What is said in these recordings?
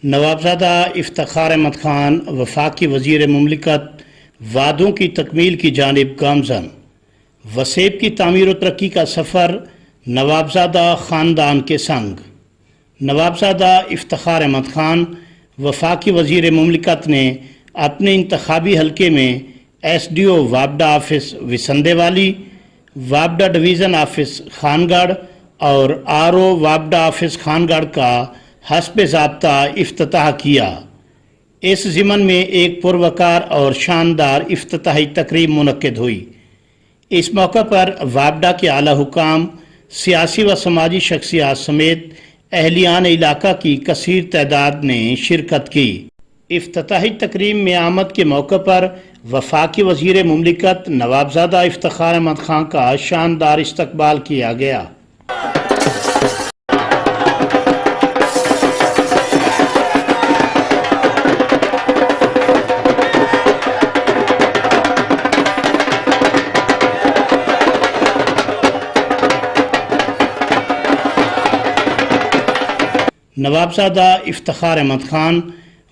نوابزادہ افتخار احمد خان وفاقی وزیر مملکت وعدوں کی تکمیل کی جانب گامزن۔ وسیب کی تعمیر و ترقی کا سفر نوابزادہ خاندان کے سنگ۔ نوابزادہ افتخار احمد خان وفاقی وزیر مملکت نے اپنے انتخابی حلقے میں ایس ڈی او وابڈہ آفس وسندے والی، وابڈہ ڈویژن آفس خانگڑھ اور آر او وابڈہ آفس خانگڑھ کا حسب ضابطہ افتتاح کیا۔ اس ضمن میں ایک پروقار اور شاندار افتتاحی تقریب منعقد ہوئی۔ اس موقع پر وابڈہ کے اعلیٰ حکام، سیاسی و سماجی شخصیات سمیت اہلیان علاقہ کی کثیر تعداد نے شرکت کی۔ افتتاحی تقریب میں آمد کے موقع پر وفاقی وزیر مملکت نوابزادہ افتخار احمد خان کا شاندار استقبال کیا گیا۔ نوابزادہ افتخار احمد خان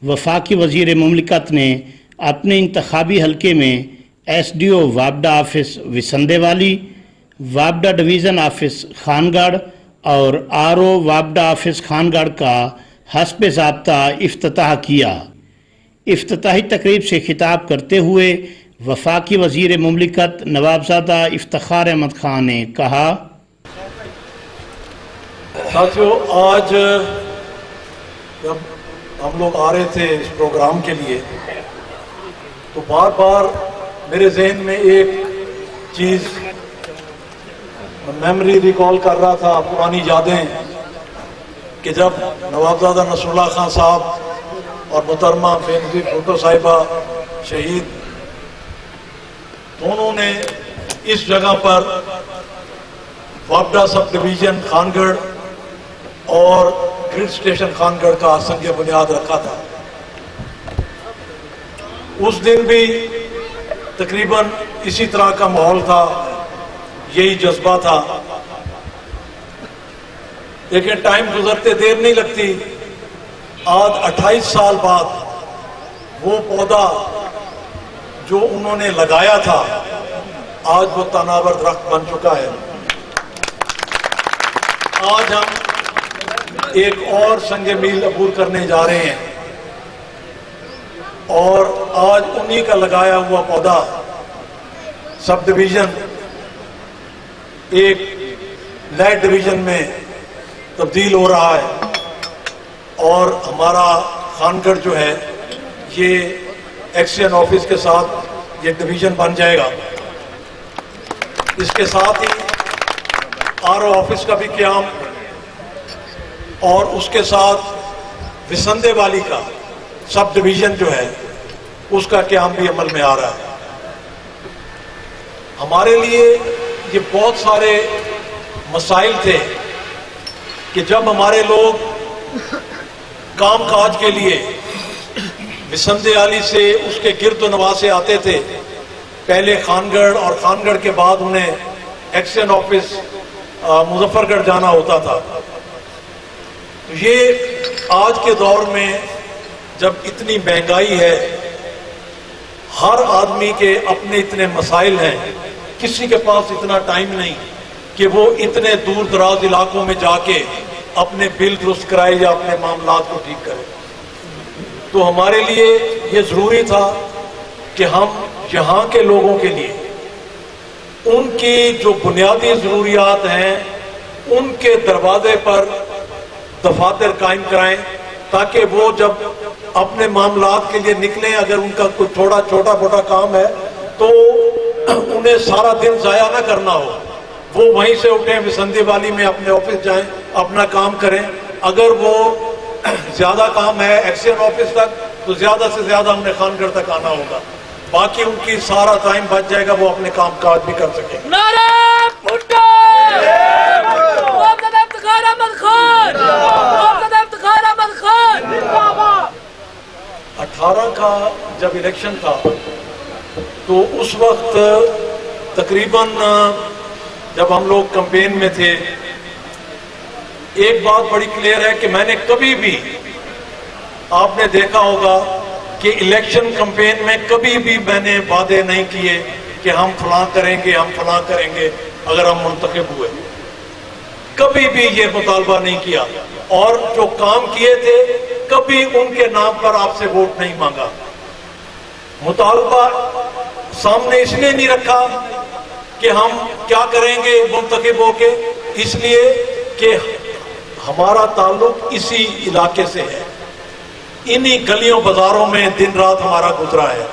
وفاقی وزیر مملکت نے اپنے انتخابی حلقے میں ایس ڈی او وابڈہ آفس وسندے والی، وابڈہ ڈویژن آفس خانگڑھ اور آر او وابڈہ آفس خانگڑھ کا حسب ضابطہ افتتاح کیا۔ افتتاحی تقریب سے خطاب کرتے ہوئے وفاقی وزیر مملکت نوابزادہ افتخار احمد خان نے کہا: ساتھیو، آج جب ہم لوگ آ رہے تھے اس پروگرام کے لیے تو بار بار میرے ذہن میں ایک چیز میموری ریکال کر رہا تھا، پرانی یادیں، کہ جب نوابزادہ نصر اللہ خان صاحب اور محترمہ بے نظیر بھٹو صاحبہ شہید دونوں نے اس جگہ پر وابڈہ سب ڈویژن خانگڑھ اور گریڈ اسٹیشن خانگڑھ کا سنگ بنیاد رکھا تھا۔ اس دن بھی تقریباً اسی طرح کا ماحول تھا، یہی جذبہ تھا، لیکن ٹائم گزرتے دیر نہیں لگتی۔ آج 28 سال بعد وہ پودا جو انہوں نے لگایا تھا آج وہ تناور درخت بن چکا ہے۔ آج ہم ایک اور سنگ میل عبور کرنے جا رہے ہیں اور آج انہی کا لگایا ہوا پودا سب ڈویژن ایک نئے ڈویژن میں تبدیل ہو رہا ہے اور ہمارا خانگڑھ جو ہے یہ ایکسچینج آفس کے ساتھ یہ ڈویژن بن جائے گا۔ اس کے ساتھ ہی آر او آفس کا بھی قیام اور اس کے ساتھ وسندے والی کا سب ڈویژن جو ہے اس کا قیام بھی عمل میں آ رہا ہے۔ ہمارے لیے یہ بہت سارے مسائل تھے کہ جب ہمارے لوگ کام کاج کے لیے وسندے والی سے اس کے گرد و نواح سے آتے تھے، پہلے خانگڑھ اور خانگڑھ کے بعد انہیں ایکسچینج آفس مظفر گڑھ جانا ہوتا تھا۔ یہ آج کے دور میں جب اتنی مہنگائی ہے، ہر آدمی کے اپنے اتنے مسائل ہیں، کسی کے پاس اتنا ٹائم نہیں کہ وہ اتنے دور دراز علاقوں میں جا کے اپنے بل درست کرائے یا اپنے معاملات کو ٹھیک کرے۔ تو ہمارے لیے یہ ضروری تھا کہ ہم یہاں کے لوگوں کے لیے ان کی جو بنیادی ضروریات ہیں ان کے دروازے پر دفاتر قائم کرائیں، تاکہ وہ جب اپنے معاملات کے لیے نکلیں، اگر ان کا کوئی چھوٹا موٹا کام ہے تو انہیں سارا دن ضائع نہ کرنا ہو، وہ وہیں سے اٹھیں، وسندے والی میں اپنے آفس جائیں، اپنا کام کریں۔ اگر وہ زیادہ کام ہے ایکسچینج آفس تک تو زیادہ سے زیادہ انہیں خانگڑھ تک آنا ہوگا، باقی ان کی سارا ٹائم بچ جائے گا، وہ اپنے کام کاج بھی کر سکیں۔ نعرہ بھٹو! نوابزادہ افتخار احمد خان! نوابزادہ افتخار احمد خان! 18 کا جب الیکشن تھا تو اس وقت تقریباً جب ہم لوگ کمپین میں تھے ایک بات بڑی کلیئر ہے کہ میں نے کبھی بھی آپ نے دیکھا ہوگا کہ الیکشن کمپین میں کبھی بھی میں نے وعدے نہیں کیے کہ ہم فلاں کریں گے ہم فلاں کریں گے اگر ہم منتخب ہوئے، کبھی بھی یہ مطالبہ نہیں کیا، اور جو کام کیے تھے کبھی ان کے نام پر آپ سے ووٹ نہیں مانگا۔ مطالبہ سامنے اس لیے نہیں رکھا کہ ہم کیا کریں گے منتخب ہو کے، اس لیے کہ ہمارا تعلق اسی علاقے سے ہے، انہی گلیوں بازاروں میں دن رات ہمارا گزرا ہے،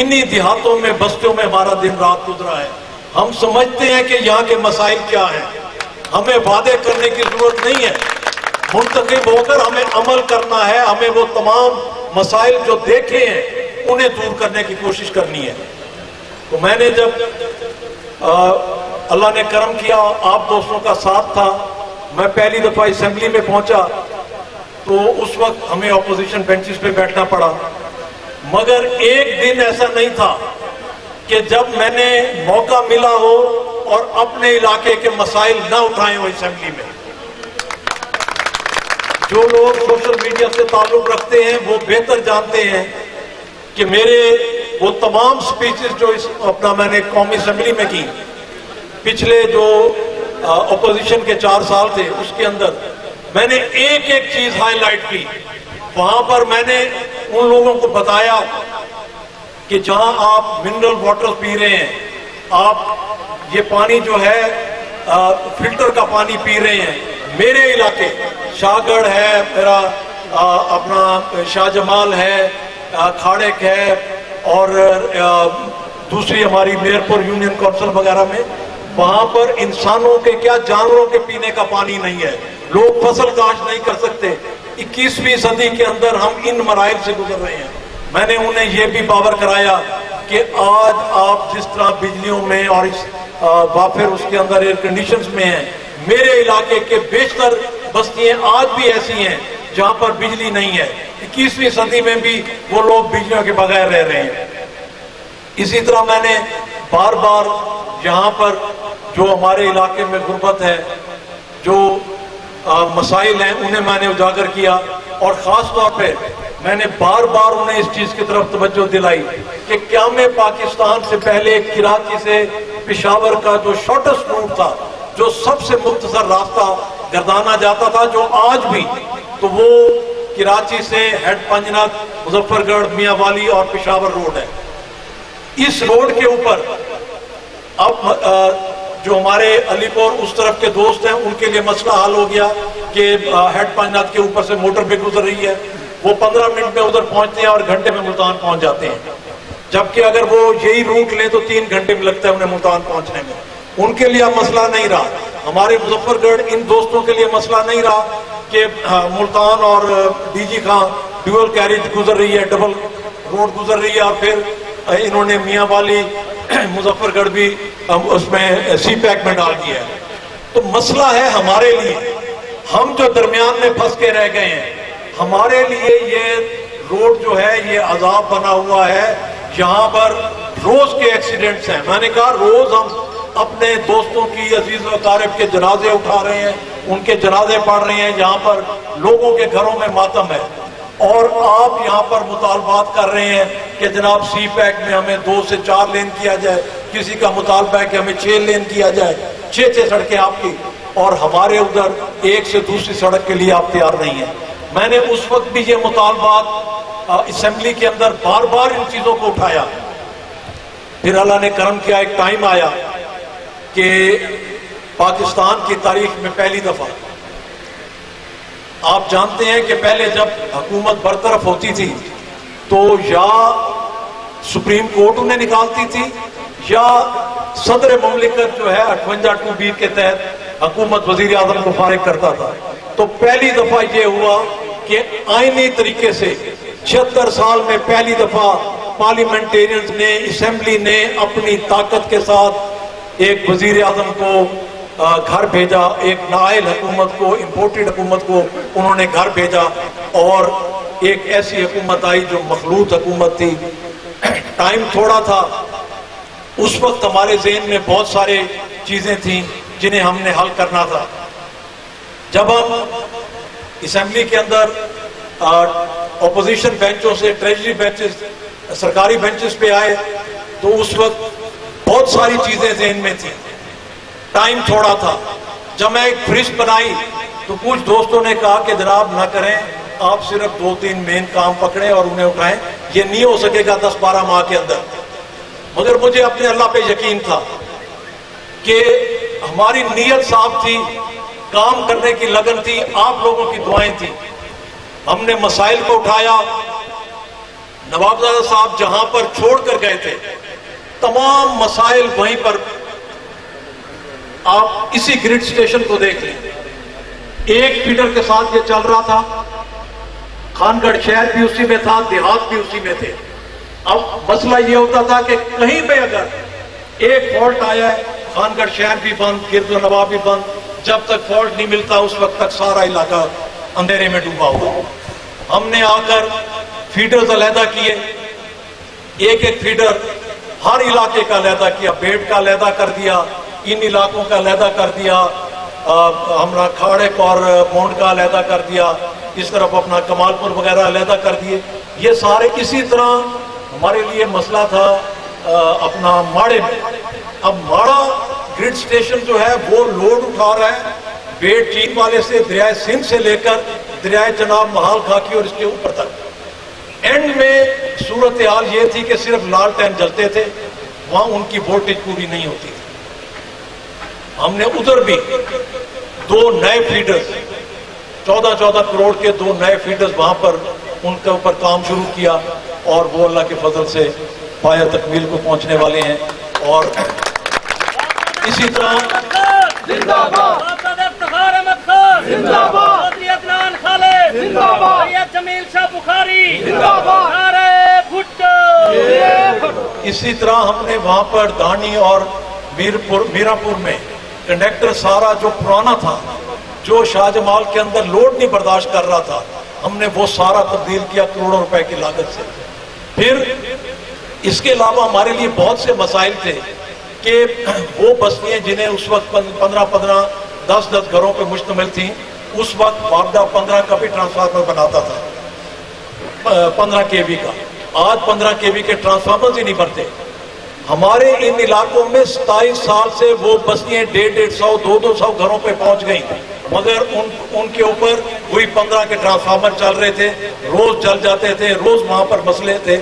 انہی دیہاتوں میں بستیوں میں ہمارا دن رات گزرا ہے۔ ہم سمجھتے ہیں کہ یہاں کے مسائل کیا ہیں، ہمیں وعدے کرنے کی ضرورت نہیں ہے، منتخب ہو کر ہمیں عمل کرنا ہے، ہمیں وہ تمام مسائل جو دیکھے ہیں انہیں دور کرنے کی کوشش کرنی ہے۔ تو میں نے جب اللہ نے کرم کیا، آپ دوستوں کا ساتھ تھا، میں پہلی دفعہ اسمبلی میں پہنچا تو اس وقت ہمیں اپوزیشن بینچز پہ بیٹھنا پڑا، مگر ایک دن ایسا نہیں تھا کہ جب میں نے موقع ملا ہو اور اپنے علاقے کے مسائل نہ اٹھائے ہو اسمبلی میں۔ جو لوگ سوشل میڈیا سے تعلق رکھتے ہیں وہ بہتر جانتے ہیں کہ میرے وہ تمام سپیچز جو اپنا میں نے قومی اسمبلی میں کی پچھلے جو اپوزیشن کے 4 سال تھے اس کے اندر میں نے ایک ایک چیز ہائی لائٹ کی۔ وہاں پر میں نے ان لوگوں کو بتایا کہ جہاں آپ منرل واٹر پی رہے ہیں، آپ یہ پانی جو ہے فلٹر کا پانی پی رہے ہیں، میرے علاقے شاہ گڑھ ہے، میرا اپنا شاہ جمال ہے، کھاڑک ہے، اور دوسری ہماری میرپور یونین کونسل وغیرہ میں، وہاں پر انسانوں کے کیا جانوروں کے پینے کا پانی نہیں ہے، لوگ فصل کاشت نہیں کر سکتے۔ 21ویں صدی کے اندر ہم ان مراحل سے گزر رہے ہیں۔ میں نے انہیں یہ بھی باور کرایا کہ آج آپ جس طرح بجلیوں میں اور وافر اس کے اندر ایئر کنڈیشنز میں ہیں، میرے علاقے کے بیشتر بستیاں آج بھی ایسی ہیں جہاں پر بجلی نہیں ہے۔ 21ویں صدی میں بھی وہ لوگ بجلیوں کے بغیر رہ رہے ہیں۔ اسی طرح میں نے بار بار یہاں پر جو ہمارے علاقے میں غربت ہے، جو مسائل ہیں، انہیں میں نے اجاگر کیا، اور خاص طور پہ میں نے بار بار انہیں اس چیز کی طرف توجہ دلائی کہ قیام پاکستان سے پہلے کراچی سے پشاور کا جو شارٹسٹ روٹ تھا، جو سب سے مختصر راستہ گردانا جاتا تھا، جو آج بھی، تو وہ کراچی سے ہیڈ پنجنت، مظفر گڑھ، میاں والی اور پشاور روڈ ہے۔ اس روڈ کے اوپر اب جو ہمارے علی پور اس طرف کے دوست ہیں ان کے لیے مسئلہ حل ہو گیا کہ ہیڈ پنجنت کے اوپر سے موٹر بھی گزر رہی ہے، وہ 15 منٹ میں ادھر پہنچتے ہیں اور گھنٹے میں ملتان پہنچ جاتے ہیں، جبکہ اگر وہ یہی روٹ لیں تو 3 گھنٹے میں لگتا ہے انہیں ملتان پہنچنے میں۔ ان کے لیے مسئلہ نہیں رہا، ہمارے مظفر گڑھ ان دوستوں کے لیے مسئلہ نہیں رہا کہ ملتان اور D G Khan dual carriage گزر رہی ہے، ڈبل روڈ گزر رہی ہے، اور پھر انہوں نے میاں والی مظفر گڑھ بھی اس میں سی پیک میں ڈال دیا ہے۔ تو مسئلہ ہے ہمارے لیے، ہم جو درمیان میں پھنس کے رہ گئے ہیں، ہمارے لیے یہ روڈ جو ہے یہ عذاب بنا ہوا ہے۔ یہاں پر روز کے ایکسیڈنٹس ہیں، میں نے کہا روز ہم اپنے دوستوں کی، عزیز و اقارب کے جنازے اٹھا رہے ہیں، ان کے جنازے پڑھ رہے ہیں، یہاں پر لوگوں کے گھروں میں ماتم ہے، اور آپ یہاں پر مطالبات کر رہے ہیں کہ جناب سی پیک میں ہمیں 2 سے 4 لین کیا جائے، کسی کا مطالبہ ہے کہ ہمیں 6 لین کیا جائے، 6 سڑکیں آپ کی، اور ہمارے ادھر ایک سے دوسری سڑک کے لیے آپ تیار نہیں ہیں۔ میں نے اس وقت بھی یہ مطالبات اسمبلی کے اندر بار بار ان چیزوں کو اٹھایا۔ پھر اللہ نے کرم کیا، ایک ٹائم آیا کہ پاکستان کی تاریخ میں پہلی دفعہ، آپ جانتے ہیں کہ پہلے جب حکومت برطرف ہوتی تھی تو یا سپریم کورٹ انہیں نکالتی تھی یا صدر مملکت جو ہے 58(2)B کے تحت حکومت وزیر اعظم کو فارغ کرتا تھا۔ تو پہلی دفعہ یہ ہوا کہ آئینی طریقے سے 76 سال میں پہلی دفعہ پارلیمنٹیرینز نے، اسمبلی نے اپنی طاقت کے ساتھ ایک وزیر اعظم کو گھر بھیجا، ایک نائل حکومت کو، امپورٹڈ حکومت کو انہوں نے گھر بھیجا، اور ایک ایسی حکومت آئی جو مخلوط حکومت تھی۔ ٹائم تھوڑا تھا، اس وقت ہمارے ذہن میں بہت سارے چیزیں تھیں جنہیں ہم نے حل کرنا تھا۔ جب ہم اسمبلی کے اندر اپوزیشن بینچوں سے ٹریجری بینچز سرکاری بینچز پہ آئے تو اس وقت بہت ساری چیزیں ذہن میں تھیں، ٹائم تھوڑا تھا. جب میں ایک فہرست بنائی تو کچھ دوستوں نے کہا کہ جناب نہ کریں، آپ صرف 2-3 مین کام پکڑیں اور انہیں اٹھائیں، یہ نہیں ہو سکے گا 10-12 ماہ کے اندر. مگر مجھے اپنے اللہ پہ یقین تھا کہ ہماری نیت صاف تھی، کام کرنے کی لگن تھی، آپ لوگوں کی دعائیں تھیں. ہم نے مسائل کو اٹھایا. نوابزادہ صاحب جہاں پر چھوڑ کر گئے تھے تمام مسائل وہیں پر، آپ اسی گریڈ سٹیشن کو دیکھ لیں. ایک فیڈر کے ساتھ یہ چل رہا تھا، خان گڑھ شہر بھی اسی میں تھا، دیہات بھی اسی میں تھے. اب مسئلہ یہ ہوتا تھا کہ کہیں پہ اگر ایک فالٹ آیا ہے، خان گڑھ شہر بھی بند، گرد و نواح بھی بند، جب تک فالٹ نہیں ملتا اس وقت تک سارا علاقہ اندھیرے میں ڈوبا ہوا. ہم نے آ کر فیڈرز علیحدہ کیے، ایک ایک فیڈر ہر علاقے کا علیحدہ کیا، بیٹ کا علیحدہ کر دیا، ان علاقوں کا علیحدہ کر دیا، ہم نے کھاڑے اور مونڈ کا علیحدہ کر دیا، اس طرف اپنا کمال پور وغیرہ علیحدہ کر دیے. یہ سارے اسی طرح ہمارے لیے مسئلہ تھا اپنا ماڑے میں. اب ماڑا گریڈ سٹیشن جو ہے وہ لوڈ اٹھا رہا ہے بیٹ چین والے سے، دریائے سندھ سے لے کر دریائے جناب محال خاکی اور اس کے اوپر تک. اینڈ میں صورتحال یہ تھی کہ صرف لالٹین جلتے تھے، وہاں ان کی وولٹیج پوری نہیں ہوتی تھی. ہم نے ادھر بھی 2 نئے فیڈرز 14 کروڑ کے 2 نئے فیڈرز وہاں پر ان کے اوپر کام شروع کیا، اور وہ اللہ کے فضل سے پایہ تکمیل کو پہنچنے والے ہیں. اور اسی طرح اسی طرح ہم نے وہاں پر دھانی اور میرا پور میں کنڈکٹر سارا جو پرانا تھا، جو شاہ جمال کے اندر لوڈ نہیں برداشت کر رہا تھا، ہم نے وہ سارا تبدیل کیا کروڑوں روپے کی لاگت سے. پھر اس کے علاوہ ہمارے لیے بہت سے مسائل تھے کہ وہ بستیاں جنہیں اس وقت 15 10 گھروں پہ مشتمل تھیں، اس وقت واردہ 15 کا بھی ٹرانسفارمر بناتا تھا، 15 kV کا. آج 15 kV کے ٹرانسفارمر ہی نہیں بنتے. ہمارے ان علاقوں میں 27 سال سے وہ بستیاں 150 200 گھروں پہ پہنچ گئیں، مگر ان کے اوپر وہی 15 کے ٹرانسفارمر چل رہے تھے، روز جل جاتے تھے، روز وہاں پر مسئلے تھے.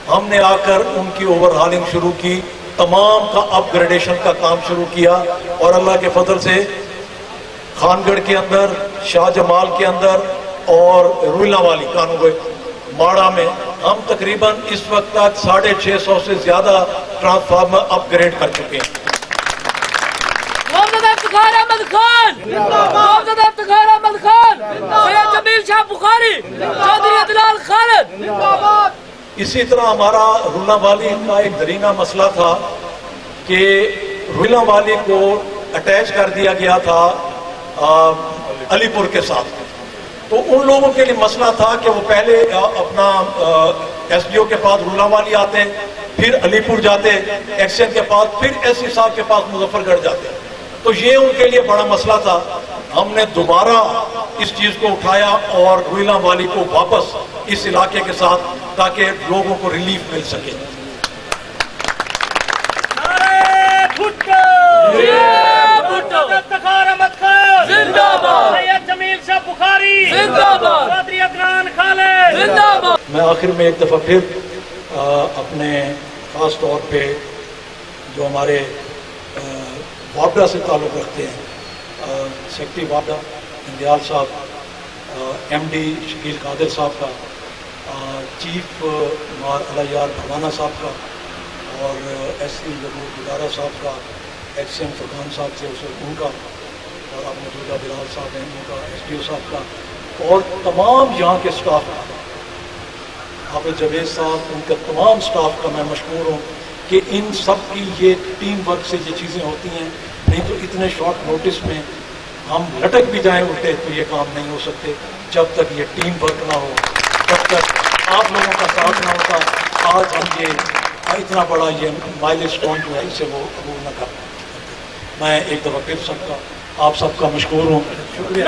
ہم نے آ کر ان کی اوور ہالنگ شروع کی، تمام کا اپ گریڈیشن کا کام شروع کیا، اور اللہ کے فضل سے خان گڑھ کے اندر، شاہ جمال کے اندر اور روئیلا والی کانو ماڑا میں ہم تقریباً اس وقت تک 650 سے زیادہ ٹرانسفارمر اپ گریڈ کر چکے ہیں. محمد افتخار احمد خان، محمد افتخار احمد خان، سید جمیل شاہ بخاری، چودھری عدنان خالد. اسی طرح ہمارا روئیلا والی کا ایک درینہ مسئلہ تھا کہ روئیلا والی کو اٹیچ کر دیا گیا تھا علی پور کے ساتھ. تو ان لوگوں کے لیے مسئلہ تھا کہ وہ پہلے اپنا ایس ڈی او کے پاس روئیلا والی آتے، پھر علی پور جاتے ایکسچینج کے پاس، پھر ایس سی صاحب کے پاس مظفر گڑھ جاتے. تو یہ ان کے لیے بڑا مسئلہ تھا. ہم نے دوبارہ اس چیز کو اٹھایا اور روئیلا والی کو واپس اس علاقے کے ساتھ، تاکہ لوگوں کو ریلیف مل سکے. میں آخر میں ایک دفعہ پھر اپنے خاص طور پہ جو ہمارے وابڈا سے تعلق رکھتے ہیں، سیکٹری وابڈا اندیال صاحب، ایم ڈی شکیل قادر صاحب کا، چیف علیار بھروانا صاحب کا، اور ایس سی گزارا صاحب کا، ایکس ایم فرقان صاحب سے ان کا، اور اب موجودہ بلال صاحب ہیں ان کا، ایس ڈی او صاحب کا، اور تمام یہاں کے اسٹاف کا، حافظ جاوید صاحب، ان کا تمام اسٹاف کا میں مشکور ہوں کہ ان سب کی یہ ٹیم ورک سے یہ چیزیں ہوتی ہیں. نہیں تو اتنے شارٹ نوٹس میں ہم لٹک بھی جائیں اٹھے تو یہ کام نہیں ہو سکتے. جب تک یہ ٹیم ورک نہ ہو، جب تک آپ لوگوں کا ساتھ نہ ہوتا، آج ہم یہ اتنا بڑا یہ مائل اسٹون جو ہے اسے وہ عبور نہ کر. میں ایک دفعہ پھر آپ سب کا مشکور ہوں. شکریہ.